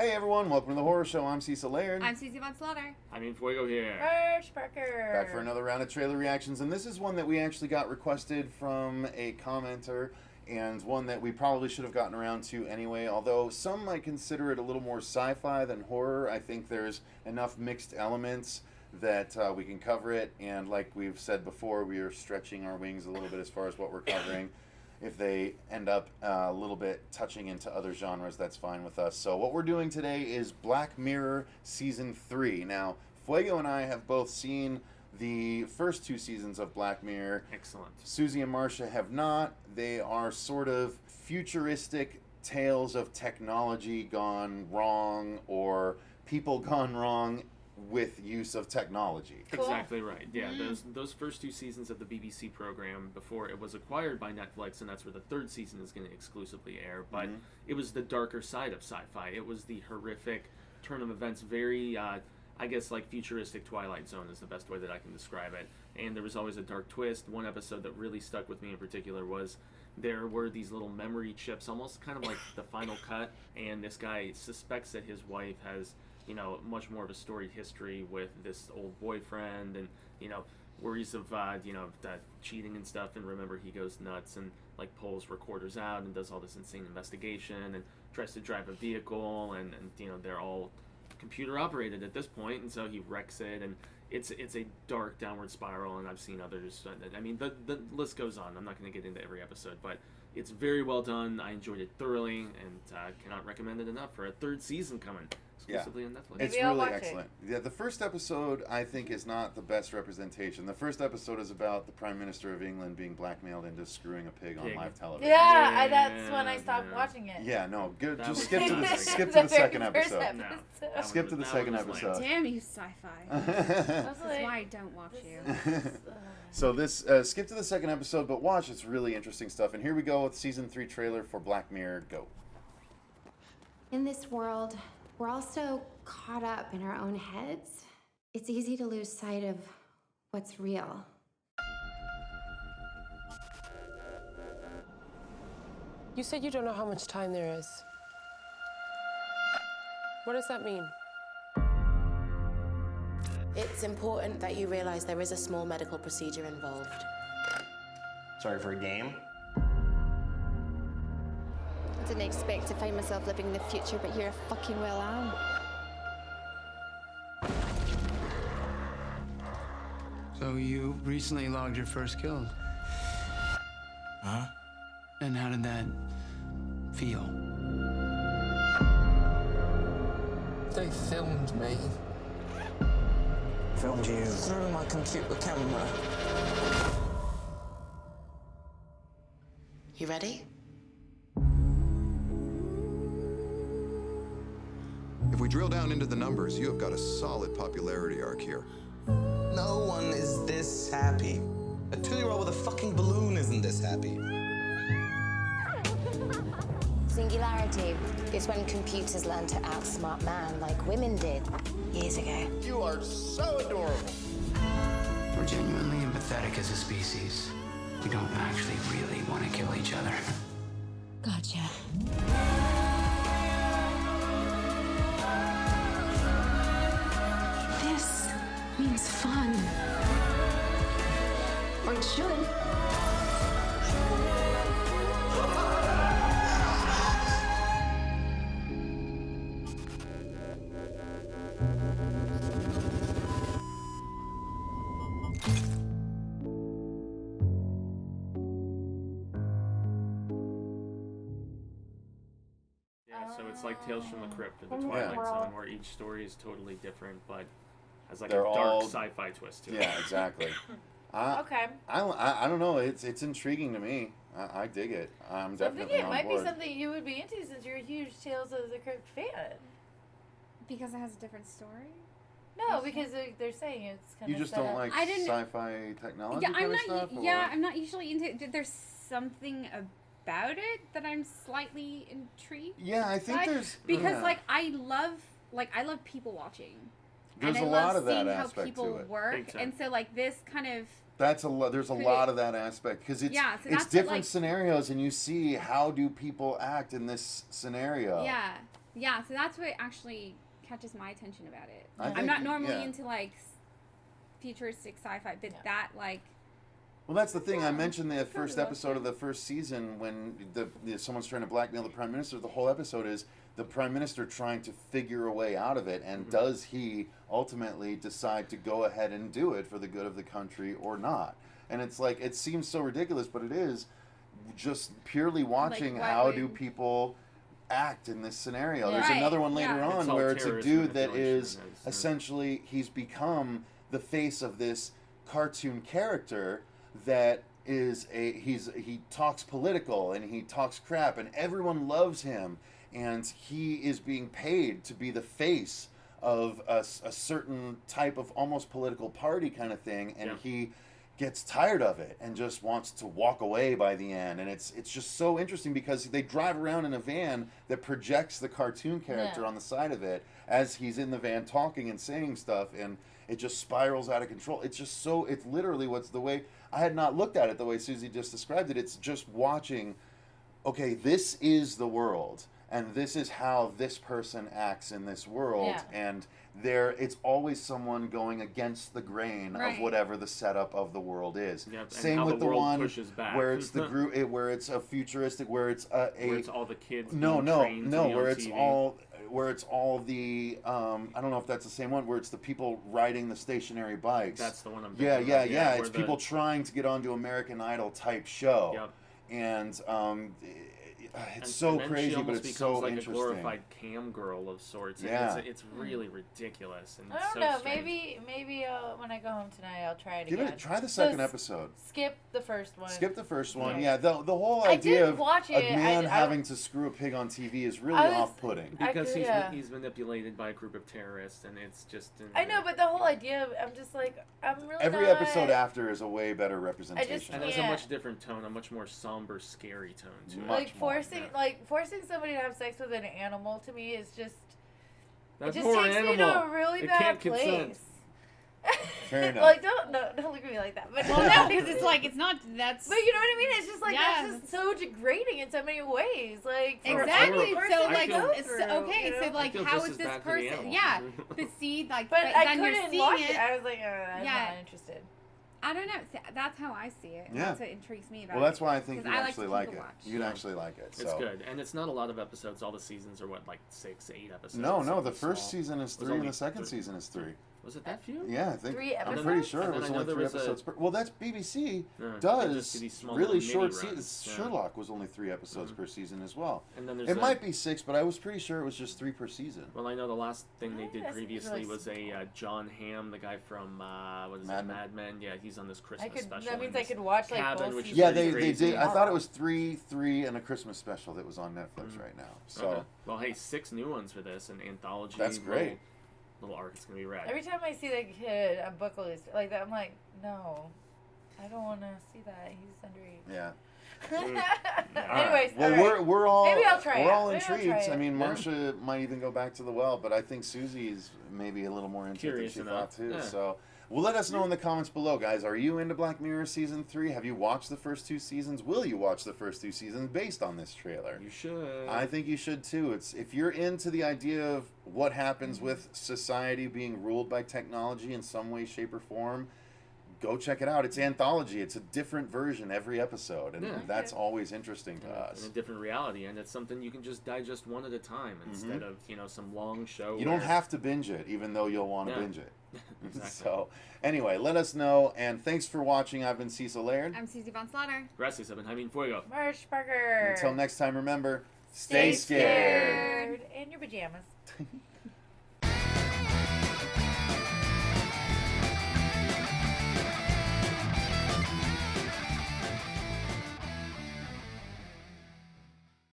Hey everyone, welcome to the Horror Show. I'm Cecil Laird. I'm Susie Von Slaughter. I'm Fuego here. Parker. Back for another round of trailer reactions, and this is one that we actually got requested from a commenter, and one that we probably should have gotten around to anyway, although some might consider it a little more sci-fi than horror. I think there's enough mixed elements that we can cover it, and like we've said before, we are stretching our wings a little bit as far as what we're covering. If they end up a little bit touching into other genres, that's fine with us. So what we're doing today is Black Mirror Season 3. Now, Fuego and I have both seen the first 2 seasons of Black Mirror. Excellent. Susie and Marcia have not. They are sort of futuristic tales of technology gone wrong or people gone wrong with use of technology. Cool. Exactly right. Yeah, those first 2 seasons of the BBC program before it was acquired by Netflix, and that's where the 3rd season is going to exclusively air. But it was the darker side of sci-fi. It was the horrific turn of events, very, I guess, like futuristic Twilight Zone is the best way that I can describe it. And there was always a dark twist. One episode that really stuck with me in particular was there were these little memory chips, almost kind of like the Final Cut, and this guy suspects that his wife has, you know, much more of a storied history with this old boyfriend, and, you know, worries of, you know, that cheating and stuff. And remember, he goes nuts and like pulls recorders out and does all this insane investigation and tries to drive a vehicle, and you know, they're all computer operated at this point, and so he wrecks it, and it's a dark downward spiral. And I've seen others. I mean, the list goes on. I'm not going to get into every episode, but it's very well done. I enjoyed it thoroughly, and cannot recommend it enough for a 3rd season coming exclusively on Netflix. It's Maybe I'll really watch excellent. Yeah, the first episode I think is not the best representation. The first episode is about the Prime Minister of England being blackmailed into screwing a pig on live television. Yeah, that's when I stopped watching it. Yeah, no, good. That Just was skip to the not skip to The the second very first episode. No. Skip to the second episode. Damn you, sci-fi. I was That's like, why I don't watch you. So this skip to the second episode, but watch. It's really interesting stuff. And here we go with season 3 trailer for Black Mirror. Go. In this world, we're all so caught up in our own heads. It's easy to lose sight of what's real. You said you don't know how much time there is. What does that mean? It's important that you realize there is a small medical procedure involved. Sorry for a game? I didn't expect to find myself living in the future, but here I fucking well am. So you recently logged your first kill. Huh? And how did that feel? They filmed me Filmed you. through my computer camera. You ready? If we drill down into the numbers, you have got a solid popularity arc here. No one is this happy. A 2-year-old with a fucking balloon isn't this happy. Singularity is when computers learn to outsmart man like women did years ago. You are so adorable. We're genuinely empathetic as a species. We don't actually really want to kill each other. Gotcha. This means fun. Or it should. Yeah, so it's like Tales from the Crypt or the Twilight Zone, where each story is totally different, but has like They're a dark all- sci-fi twist to it. Yeah, exactly. okay. I don't know. It's intriguing to me. I dig it. I'm So I'm definitely thinking it on might board. be something you would be into since you're a huge Tales of the Crypt fan. Because it has a different story? No, because they're saying it's kind You of just set don't up. like I didn't- sci-fi technology Yeah, kind I'm of not. stuff? Yeah, or- I'm not usually into it. There's something about it that I'm slightly intrigued. Yeah, I think by, there's because yeah. I love people watching. There's and a I lot love of that seeing how aspect people to it. work, Big time. and so like this kind of There's a Pretty- lot of that aspect because it's Yeah, so it's that's what, different like- scenarios, and you see how do people act in this scenario. yeah. Yeah, so that's what actually catches my attention about it. I I'm think- not normally yeah. into like futuristic sci-fi, but that like Well, that's the thing. I mentioned the first episode of the first season when someone's trying to blackmail the prime minister. The whole episode is the prime minister trying to figure a way out of it, and does he ultimately decide to go ahead and do it for the good of the country or not? And it's like, it seems so ridiculous, but it is just purely watching why how would- do people act in this scenario. Yeah. There's Right, another one later yeah. on It's all where it's a terrorist dude that manipulation, is that's- essentially, he's become the face of this cartoon character that is he talks political and he talks crap and everyone loves him, and he is being paid to be the face of a certain type of almost political party kind of thing, and he gets tired of it and just wants to walk away by the end. And it's just so interesting because they drive around in a van that projects the cartoon character on the side of it as he's in the van talking and saying stuff, and it just spirals out of control. It's just so, it's literally what's the way, I had not looked at it the way Susie just described it. It's just watching, okay, this is the world, and this is how this person acts in this world, and it's always someone going against the grain of whatever the setup of the world is. Yep, and Same how with the the world one pushes back. where it's the group, where it's a futuristic, where it's where it's all the kids being trained to be where on it's TV. where it's all the I don't know if that's the same one, where it's the people riding the stationary bikes. That's the one I'm Yeah, thinking yeah, of. yeah. where It's people trying to get onto American Idol type show. Yep. And it's And- so and then she crazy, but almost it's becomes so like interesting. a glorified cam girl of sorts. Yeah. It's really ridiculous. And I it's don't so know. strange. Maybe when I go home tonight, I'll try it Give again. try the So second episode. Skip the first one. Skip the first one. Yeah. Yeah, the whole I idea did of watch a it. man I- having to screw a pig on TV is really I was- off-putting. Because yeah. he's manipulated by a group of terrorists, and it's just. I know, but the whole idea, I'm just like, I'm really Every not... episode after is a way better representation. And there's a Yeah. much different tone, a much more somber, scary tone to it. Like forcing somebody to have sex with an animal to me is just That's it just more takes me animal. to a really It bad can't place. consent. Fair enough. Like don't look at me like that. But well, no, because it's like it's not. That's. But you know what I mean? It's just like Yeah, that's just so degrading in so many ways. Like for Exactly. every person So to like, go it's through, okay. you know? So like, feel how just is as this bad for the person? animal. Yeah, but see, like, But I then you're couldn't seeing watch it. it. I was like, I'm Yeah. not interested. I don't know. See, that's how I see it. Yeah. That's what intrigues me about it. Well, that's why I think 'Cause you'd I actually to like keep it. a watch. You'd actually like it. So. It's good, and it's not a lot of episodes. All the seasons are what, like 6, 8 episodes. No, so the it's first small. season is It was 3 and only the second 3. season is 3. Was it that few? Yeah, I think. 3 I'm pretty episodes? sure And it was then I only know 3 there was a- episodes per. Well, that's BBC Yeah, they does just do these small really little short mini runs, seasons. yeah. Sherlock was only 3 episodes per season as well. And then there's It a- might be 6, but I was pretty sure it was just 3 per season. Well, I know the last thing they did that seems previously really was a John Hamm, the guy from what is Mad it, Men? Mad Men. Yeah, he's on this Christmas I could. special. That means in I this could watch like cabin, both which is seasons. Yeah, pretty they crazy. did. I thought it was 3, and a Christmas special that was on Netflix right now. So Okay. Well, hey, 6 new ones for this, an anthology. That's great. Little arc. It's gonna be rad. Every time I see that kid on bucket list like that, I'm like, no, I don't want to see that. He's underage. yeah. Anyways, Well, all right. we're all Maybe I'll try we're it. all Maybe I'll intrigued. try I it. mean, Yeah. Marcia might even go back to the well, but I think Susie's maybe a little more into Curious it than she enough. thought too. Yeah. So, well, let us know in the comments below, guys. Are you into Black Mirror season 3? Have you watched the first 2 seasons? Will you watch the first 2 seasons based on this trailer? You should. I think you should too. It's if you're into the idea of what happens with society being ruled by technology in some way, shape, or form, go check it out. It's anthology. It's a different version every episode, and Yeah. that's always interesting to in us. a different reality, and it's something you can just digest one at a time instead of some long show. You don't have to binge it, even though you'll want to Yeah. binge it. Exactly. So, anyway, let us know, and thanks for watching. I've been Cecil Laird. I'm Susie Von Slaughter. Gracias, I've been Jaime Fuego. Marsh Parker. Until next time, remember, Stay stay scared. scared. And your pajamas.